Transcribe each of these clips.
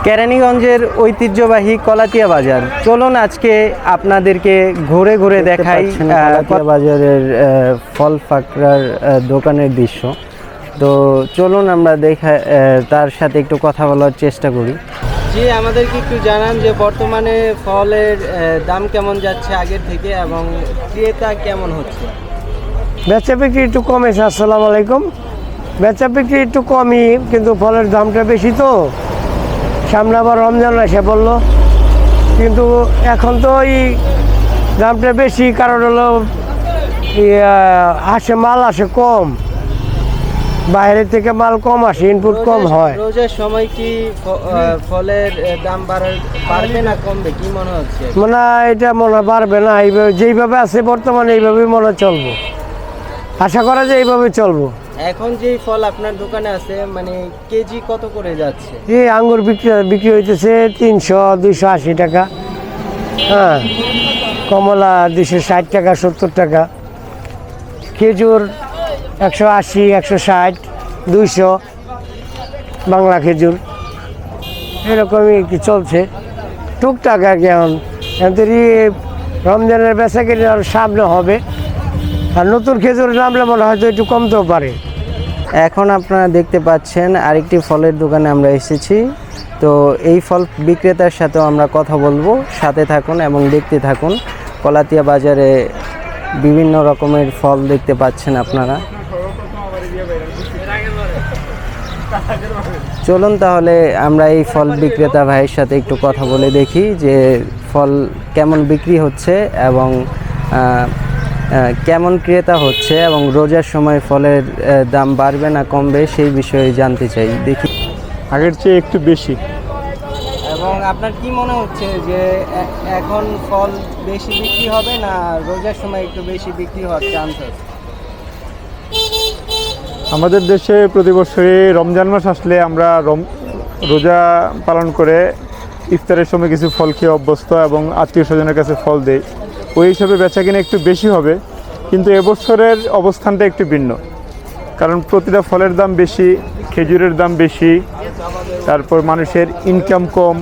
কেরানীগঞ্জের ঐতিহ্যবাহী কলাতিয়া বাজার। চলুন আজকে আপনাদেরকে ঘুরে ঘুরে দেখাই কলাতিয়া বাজারের ফল ফাকড়ার দোকানের দৃশ্য। তো চলুন আমরা তার সাথে একটু কথা বলার চেষ্টা করি। জি, আমাদেরকে একটু জানান যে বর্তমানে ফলের দাম কেমন যাচ্ছে আগের থেকে এবং ক্রেতা কেমন হচ্ছে? বেচা বিক্রি একটু কমেছে। আসসালামু আলাইকুম। বেচা বিক্রি একটু কমই, কিন্তু ফলের দামটা বেশি। তো সামনে আবার রমজান এসে বললো, কিন্তু এখন তো এই দামটা বেশি, কারণ হলো মাল আসে কম, বাইরে থেকে মাল কম আসে, ইনপুট কম হয়। রোজার সময় কি ফলের দাম বাড়বে না কমবে, কি মনে হচ্ছে? এটা বাড়বে না, এইভাবে যেইভাবে আছে বর্তমানে এইভাবেই চলবো। আশা করা যায় এইভাবে চলবো। এখন যে ফল আপনার দোকানে আছে মানে কেজি কত করে যাচ্ছে? এই আঙ্গুর বিক্রি হইতেছে 300-280 টাকা। হ্যাঁ, কমলা 260 টাকা, 70 টাকা। খেজুর 180, 160, 200 বাংলা খেজুর, এরকমই কি চলছে টুকটাক আর কি। এখন রমজানের বেচা কিনে আর সামনে হবে, আর নতুন খেজুর নামলে মনে হয়তো একটু কমতেও পারে। এখন আপনারা দেখতে পাচ্ছেন আরেকটি ফলের দোকানে আমরা এসেছি। তো এই ফল বিক্রেতার সাথেও আমরা কথা বলবো, সাথে থাকুন এবং দেখতে থাকুন। কলাতিয়া বাজারে বিভিন্ন রকমের ফল দেখতে পাচ্ছেন আপনারা। চলুন তাহলে আমরা এই ফল বিক্রেতা ভাইয়ের সাথে একটু কথা বলে দেখি যে ফল কেমন বিক্রি হচ্ছে এবং কেমন ক্রেতা হচ্ছে এবং রোজার সময় ফলের দাম বাড়বে না কমবে সেই বিষয়ে জানতে চাই। দেখি আগের চেয়ে একটু বেশি। এবং আপনার কি মনে হচ্ছে যে এখন ফল বেশি বিক্রি হবে না রোজার সময় একটু বেশি বিক্রি হওয়ার চান্স আছে? আমাদের দেশে প্রতি বছরে রমজান মাস আসলে আমরা রোজা পালন করে ইফতারের সময় কিছু ফল খেয়ে অভ্যস্ত এবং আত্মীয় স্বজনের কাছে ফল দেয়। ওই হিসাবে বেচা কিনা একটু বেশি হবে, কিন্তু এবছরের অবস্থানটা একটু ভিন্ন। কারণ প্রতিটা ফলের দাম বেশি, খেজুরের দাম বেশি, তারপর মানুষের ইনকাম কম।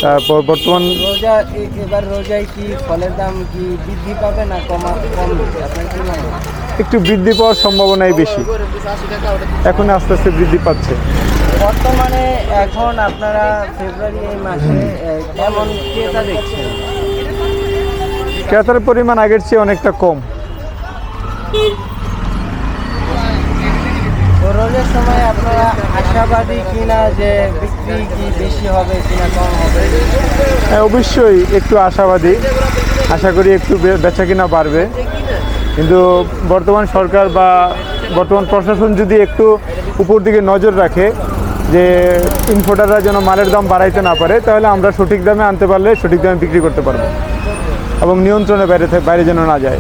তারপর বর্তমান এবার রোজায় কি ফলের দাম কি বৃদ্ধি পাবে না কমবে? আপনার কি মনে হয়? একটু বৃদ্ধি পাওয়ার সম্ভাবনাই বেশি, এখন আস্তে আস্তে বৃদ্ধি পাচ্ছে। বর্তমানে এখন আপনারা ফেব্রুয়ারি মাসে কেমন ক্রেতা দেখছেন? ক্রেতার পরিমাণ আগের চেয়ে অনেকটা কম। রোজার সময় আপনারা আশাবাদী কিনা যে বিক্রি কি বেশি হবে কিনা কম হবে? হ্যাঁ, অবশ্যই একটু আশাবাদী। আশা করি একটু বেচা কিনা বাড়বে, কিন্তু বর্তমান সরকার বা বর্তমান প্রশাসন যদি একটু উপর দিকে নজর রাখে যে ইম্পোর্টাররা যেন মালের দাম বাড়াইতে না পারে, তাহলে আমরা সঠিক দামে আনতে পারলে সঠিক দামে বিক্রি করতে পারবো এবং নিয়ন্ত্রণের বাইরে যেন না যায়।